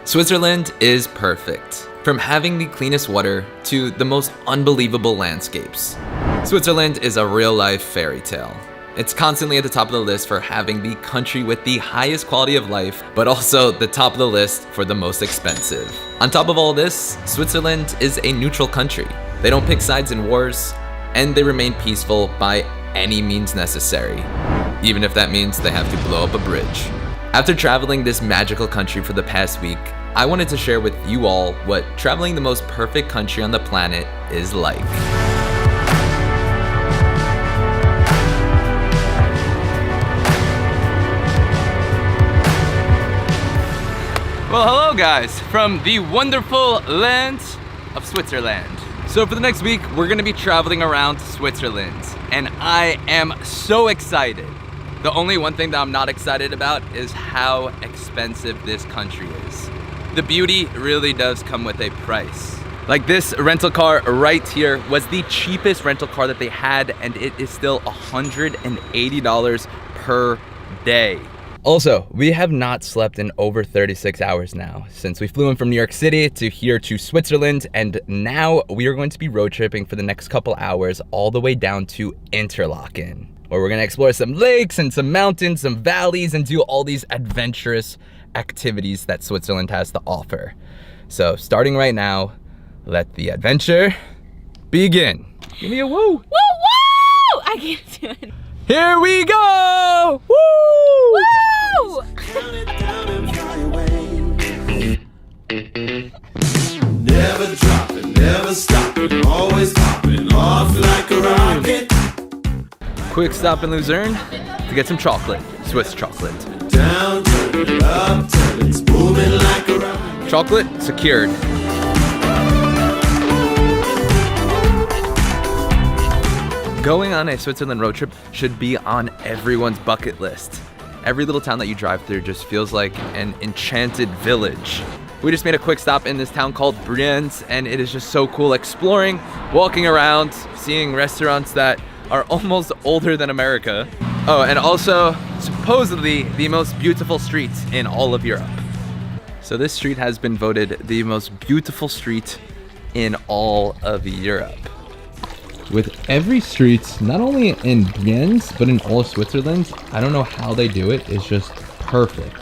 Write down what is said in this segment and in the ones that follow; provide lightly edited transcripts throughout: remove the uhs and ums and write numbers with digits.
Switzerland is perfect. From having the cleanest water to the most unbelievable landscapes. Switzerland is a real-life fairy tale. It's constantly at the top of the list for having the country with the highest quality of life, but also the top of the list for the most expensive. On top of all this, Switzerland is a neutral country. They don't pick sides in wars, and they remain peaceful by any means necessary, even if that means they have to blow up a bridge. After traveling this magical country for the past week, I wanted to share with you all what traveling the most perfect country on the planet is like. Well, hello guys, from the wonderful land of Switzerland. So for the next week, we're gonna be traveling around Switzerland, and I am so excited. The only one thing that I'm not excited about is how expensive this country is. The beauty really does come with a price. Like this rental car right here was the cheapest rental car that they had, and it is still $180 per day. Also, we have not slept in over 36 hours now since we flew in from New York City to here to Switzerland, and now we are going to be road tripping for the next couple hours all the way down to Interlaken, where we're gonna explore some lakes and some mountains, some valleys, and do all these adventurous activities that Switzerland has to offer. So starting right now, let the adventure begin. Give me a woo. Woo woo! I can't do it. Here we go! Woo! Woo! Never dropping, never stopping, always popping off like a rocket. Quick stop in Luzerne to get some chocolate, Swiss chocolate. Down, turn it up, till it's booming like a rocket. Chocolate secured. Going on a Switzerland road trip should be on everyone's bucket list. Every little town that you drive through just feels like an enchanted village. We just made a quick stop in this town called Brienz, and it is just so cool exploring, walking around, seeing restaurants that are almost older than America. Oh, and also supposedly the most beautiful street in all of Europe. So this street has been voted the most beautiful street in all of Europe. With every street, not only in Brienz, but in all of Switzerland, I don't know how they do it, it's just perfect.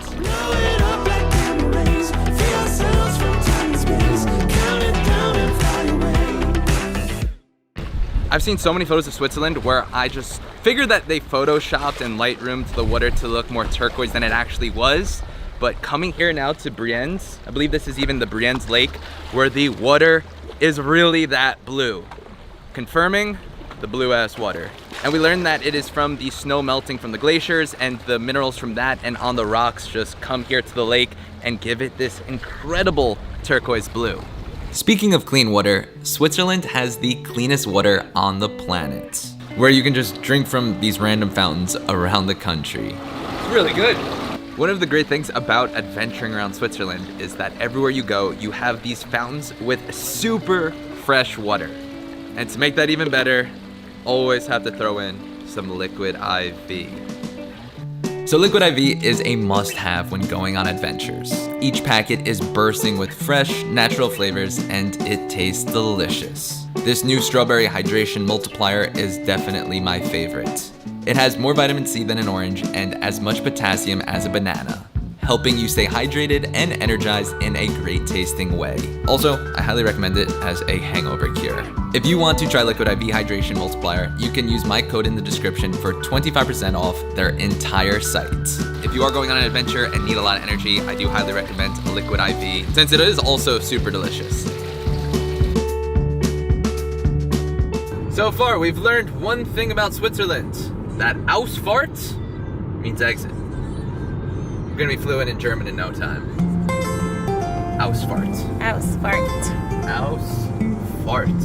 I've seen so many photos of Switzerland where I just figured that they photoshopped and lightroomed the water to look more turquoise than it actually was. But coming here now to Brienz, I believe this is even the Brienz Lake, where the water is really that blue. Confirming the blue ass water. And we learned that it is from the snow melting from the glaciers, and the minerals from that and on the rocks just come here to the lake and give it this incredible turquoise blue. Speaking of clean water, Switzerland has the cleanest water on the planet, where you can just drink from these random fountains around the country. It's really good. One of the great things about adventuring around Switzerland is that everywhere you go, you have these fountains with super fresh water. And to make that even better, always have to throw in some liquid IV. So liquid IV is a must-have when going on adventures. Each packet is bursting with fresh, natural flavors, and it tastes delicious. This new strawberry hydration multiplier is definitely my favorite. It has more vitamin C than an orange and as much potassium as a banana, helping you stay hydrated and energized in a great tasting way. Also, I highly recommend it as a hangover cure. If you want to try Liquid IV Hydration Multiplier, you can use my code in the description for 25% off their entire site. If you are going on an adventure and need a lot of energy, I do highly recommend Liquid IV, since it is also super delicious. So far, we've learned one thing about Switzerland, that Ausfahrt means exit. We're gonna be fluent in German in no time. Ausfahrt. Ausfahrt. Ausfahrt.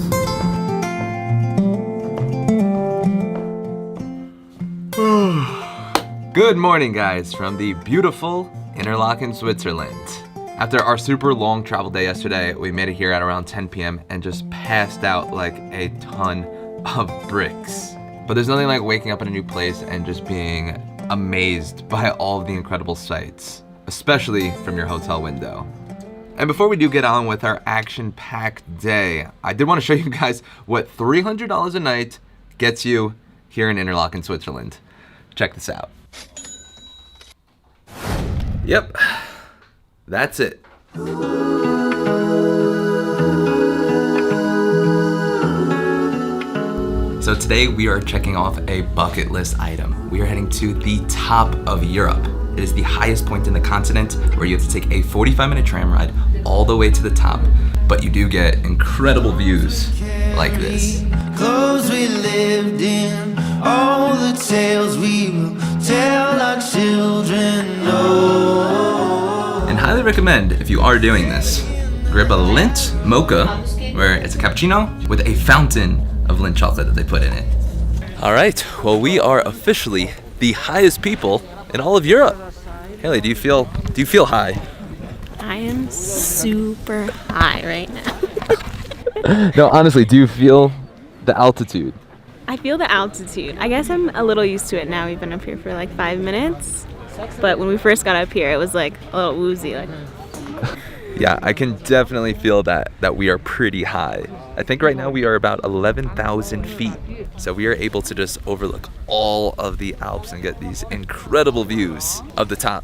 Good morning, guys, from the beautiful Interlaken, Switzerland. After our super long travel day yesterday, we made it here at around 10 p.m. and just passed out like a ton of bricks. But there's nothing like waking up in a new place and just being amazed by all of the incredible sights, especially from your hotel window. And before we do get on with our action-packed day, I did want to show you guys what $300 a night gets you here in Interlaken, Switzerland. Check this out. Yep, that's it. So today we are checking off a bucket list item. We are heading to the top of Europe. It is the highest point in the continent where you have to take a 45-minute tram ride all the way to the top. But you do get incredible views like this. Clothes we lived in, all the tales we will tell our children. No. And highly recommend, if you are doing this, grab a Lindt mocha, where it's a cappuccino with a fountain of Lindt chocolate that they put in it. All right, well, we are officially the highest people in all of Europe. Haley, do you feel high? I am super high right now. No, honestly, do you feel the altitude? I feel the altitude. I guess I'm a little used to it now. We've been up here for like 5 minutes. But when we first got up here, it was like a little woozy. Like. Yeah, I can definitely feel that we are pretty high. I think right now we are about 11,000 feet. So we are able to just overlook all of the Alps and get these incredible views of the top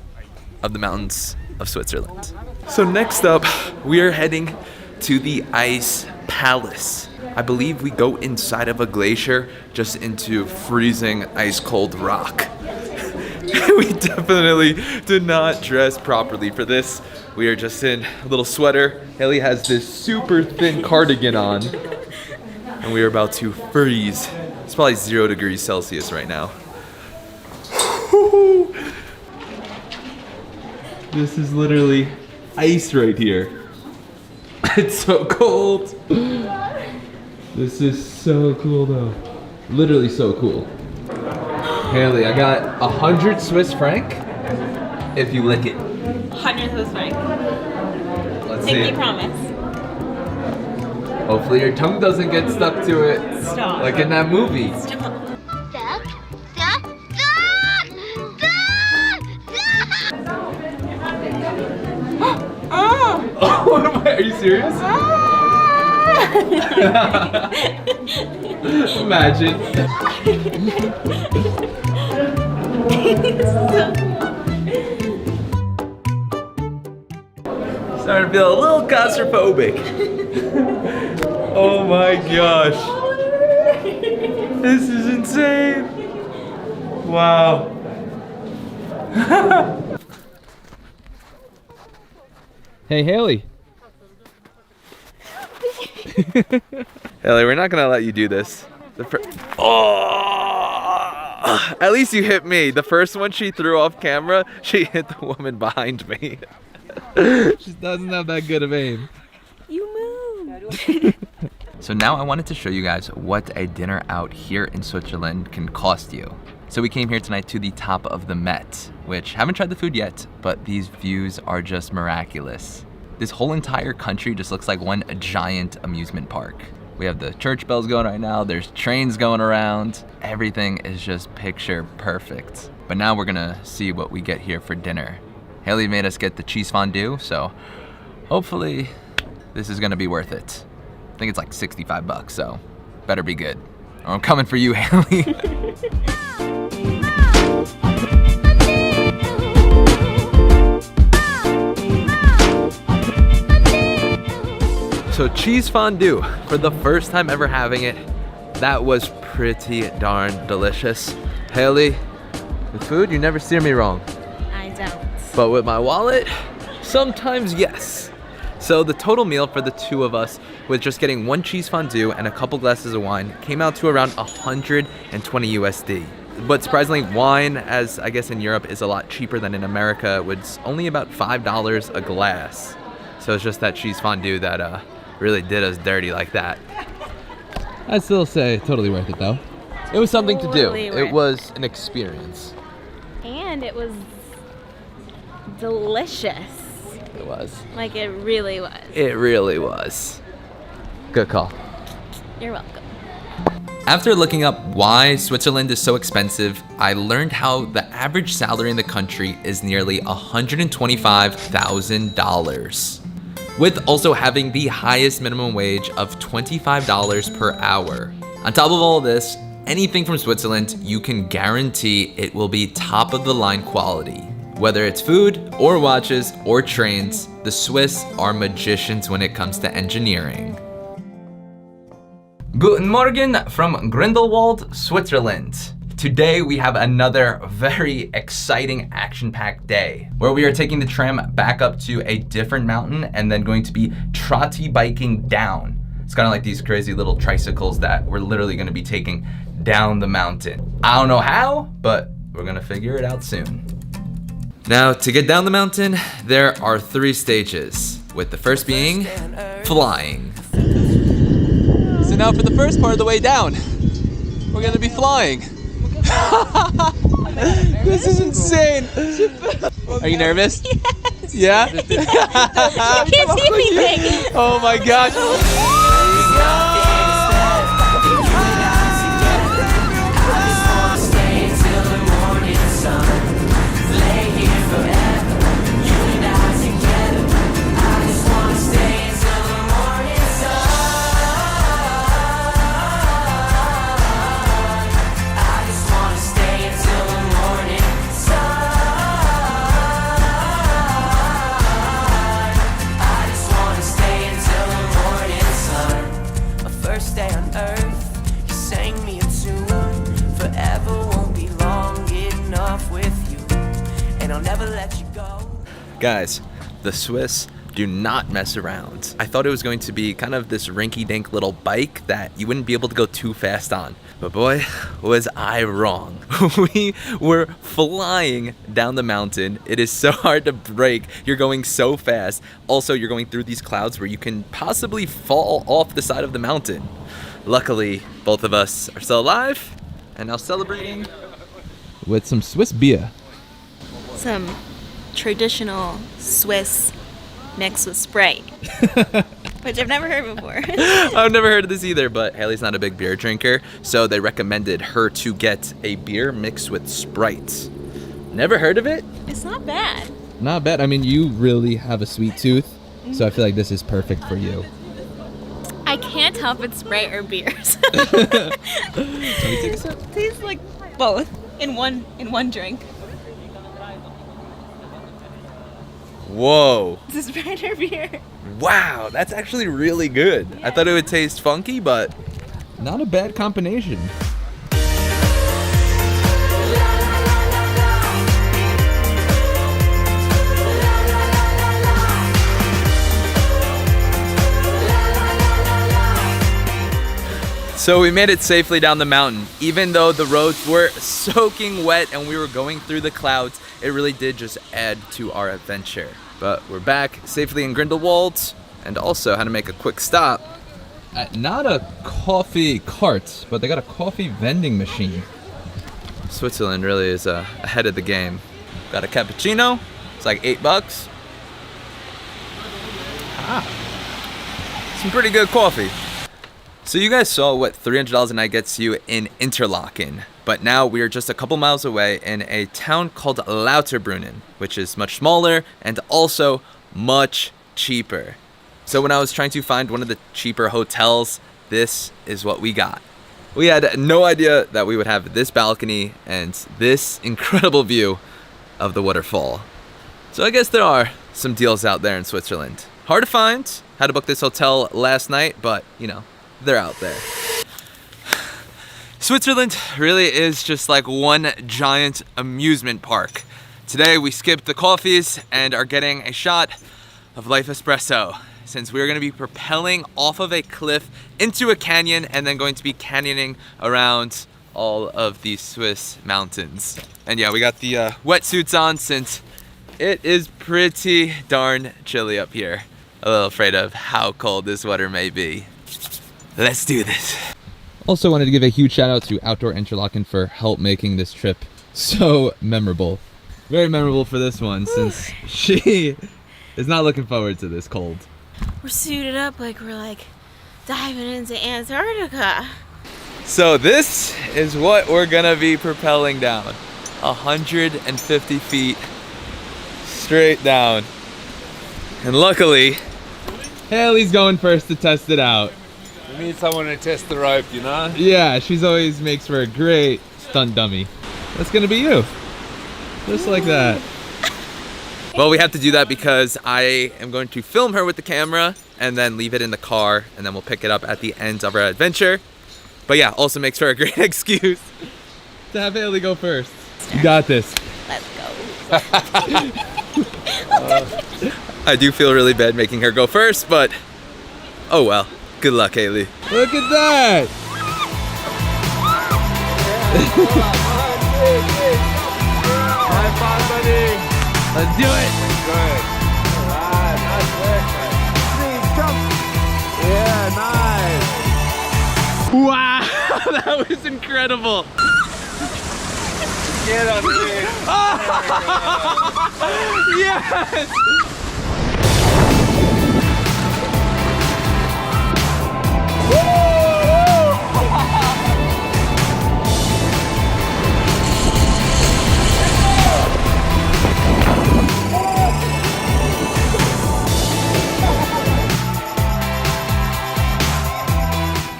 of the mountains of Switzerland. So next up, we are heading to the Ice Palace. I believe we go inside of a glacier just into freezing ice cold rock. We definitely did not dress properly for this. We are just in a little sweater. Haley has this super thin cardigan on. And we are about to freeze. It's probably 0 degrees Celsius right now. This is literally ice right here. It's so cold. This is so cool though. Literally so cool. Haley, I got 100 Swiss franc if you lick it. 100 Swiss franc. Let's Take see. me promise. Hopefully your tongue doesn't get stuck to it. Stop. Like in that movie. Stop. Oh, what am I? Are you serious? Imagine. Starting to feel a little claustrophobic. Oh my gosh. This is insane. Wow. Hey, Haley. Haley, we're not gonna let you do this. Oh! At least you hit me. The first one she threw off camera, she hit the woman behind me. She doesn't have that good of aim. You moved. So now I wanted to show you guys what a dinner out here in Switzerland can cost you. So we came here tonight to the top of the Met, which haven't tried the food yet, but these views are just miraculous. This whole entire country just looks like one giant amusement park. We have the church bells going right now, there's trains going around. Everything is just picture perfect. But now we're gonna see what we get here for dinner. Haley made us get the cheese fondue, so hopefully this is gonna be worth it. I think it's like 65 bucks, so better be good. Or I'm coming for you, Haley. So cheese fondue, for the first time ever having it, that was pretty darn delicious. Haley, with food, you never steer me wrong. I don't. But with my wallet, sometimes yes. So the total meal for the two of us, with just getting one cheese fondue and a couple glasses of wine, came out to around 120 USD. But surprisingly, wine, as I guess in Europe, is a lot cheaper than in America. Was only about $5 a glass. So it's just that cheese fondue that really did us dirty like that. I'd still say totally worth it though. It was something to do. Totally It worth was an experience. And it was delicious. It was. Like it really was. It really was. Good call. You're welcome. After looking up why Switzerland is so expensive, I learned how the average salary in the country is nearly $125,000. with also having the highest minimum wage of $25 per hour. On top of all this, anything from Switzerland, you can guarantee it will be top of the line quality. Whether it's food or watches or trains, the Swiss are magicians when it comes to engineering. Guten Morgen from Grindelwald, Switzerland. Today we have another very exciting action-packed day where we are taking the tram back up to a different mountain and then going to be trotty biking down. It's kind of like these crazy little tricycles that we're literally going to be taking down the mountain. I don't know how, but we're going to figure it out soon. Now, to get down the mountain, there are 3 stages, with the first being flying. So now for the first part of the way down, we're gonna be flying. This is insane. Are you nervous? Yes. Yeah? I can't see anything. Oh my gosh. Guys, the Swiss do not mess around. I thought it was going to be kind of this rinky-dink little bike that you wouldn't be able to go too fast on. But boy, was I wrong. We were flying down the mountain. It is so hard to brake. You're going so fast. Also, you're going through these clouds where you can possibly fall off the side of the mountain. Luckily, both of us are still alive and now celebrating With some Swiss beer. Some traditional Swiss mixed with Sprite, which I've never heard before. I've never heard of this either, but Haley's not a big beer drinker, so they recommended her to get a beer mixed with Sprite. Never heard of it? It's not bad. Not bad. I mean, you really have a sweet tooth, so I feel like this is perfect for you. I can't tell if it's Sprite or beers. It tastes like both in one drink. Whoa. Is this Sprite or beer? Wow, that's actually really good. I thought it would taste funky, but Not a bad combination. So we made it safely down the mountain. Even though the roads were soaking wet and we were going through the clouds, it really did just add to our adventure. But we're back safely in Grindelwald, and also had to make a quick stop. Not a coffee cart, but they got a coffee vending machine. Switzerland really is ahead of the game. Got a cappuccino, it's like $8. Some pretty good coffee. So you guys saw what $300 a night gets you in Interlaken, but now we are just a couple miles away in a town called Lauterbrunnen, which is much smaller and also much cheaper. So when I was trying to find one of the cheaper hotels, this is what we got. We had no idea that we would have this balcony and this incredible view of the waterfall. So I guess there are some deals out there in Switzerland. Hard to find. Had to book this hotel last night, but you know, they're out there. Switzerland really is just like one giant amusement park. Today we skipped the coffees and are getting a shot of life espresso, since we're going to be propelling off of a cliff into a canyon and then going to be canyoning around all of these Swiss mountains. And yeah, we got the wetsuits on since it is pretty darn chilly up here. A little afraid of how cold this water may be. Let's do this. Also wanted to give a huge shout out to Outdoor Interlaken for help making this trip so memorable. Very memorable for this one, since she is not looking forward to this cold. We're suited up like we're like diving into Antarctica. So this is what we're gonna be propelling down. 150 feet straight down. And luckily, Haley's going first to test it out. We need someone to test the rope, you know? Yeah, she's always makes for a great stunt dummy. That's gonna be you. Just like that. Well, we have to do that because I am going to film her with the camera and then leave it in the car, and then we'll pick it up at the end of our adventure. But yeah, also makes for a great excuse To have Haley go first. You got this. Let's go. I do feel really bad making her go first, but oh well. Good luck, Haley. Look at that. High five, buddy. Let's do it. Good. Alright, nice work, mate. Please, jump. Yeah, nice. Wow, that was incredible. Get on here. Yes.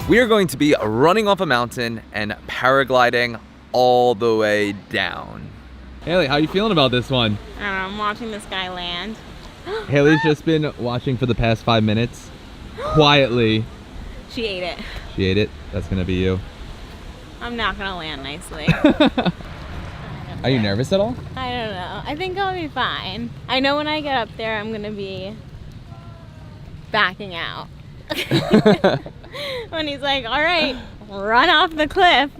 We are going to be running off a mountain and paragliding all the way down. Haley, how you feeling about this one? I don't know, I'm watching this guy land. Haley's just been watching for the past 5 minutes. Quietly. She ate it. She ate it. That's gonna be you. I'm not gonna land nicely. Are you nervous at all? I don't know. I think I'll be fine. I know when I get up there, I'm gonna be backing out. When he's like, all right, run off the cliff.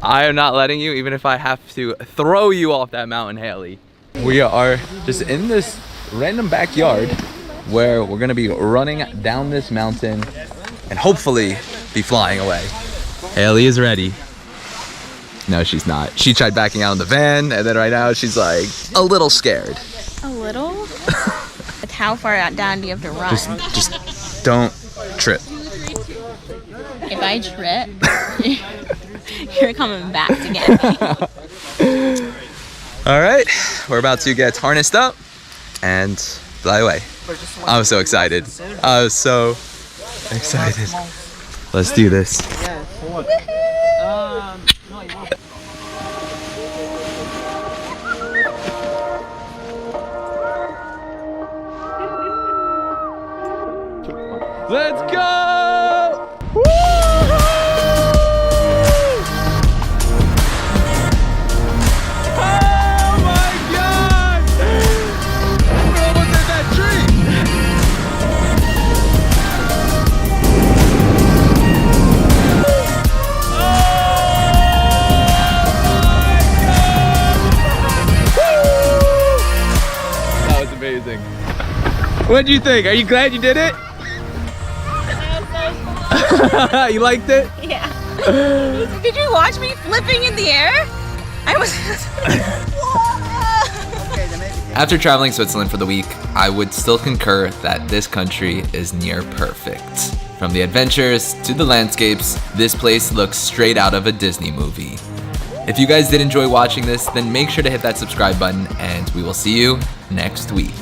I am not letting you, even if I have to throw you off that mountain, Haley. We are just in this random backyard where we're gonna be running down this mountain and hopefully be flying away. Haley is ready. No, she's not. She tried backing out in the van, and then right now she's like a little scared. A little? Like how far down do you have to run? Just don't trip. If I trip, you're coming back to get me. All right, we're about to get harnessed up and fly away. I'm so excited. I'm so excited. Let's do this. Let's go! Amazing. What'd you think? Are you glad you did it? You liked it? Yeah. Did you watch me flipping in the air? I was. After traveling Switzerland for the week, I would still concur that this country is near perfect. From the adventures to the landscapes, this place looks straight out of a Disney movie. If you guys did enjoy watching this, then make sure to hit that subscribe button, and we will see you next week.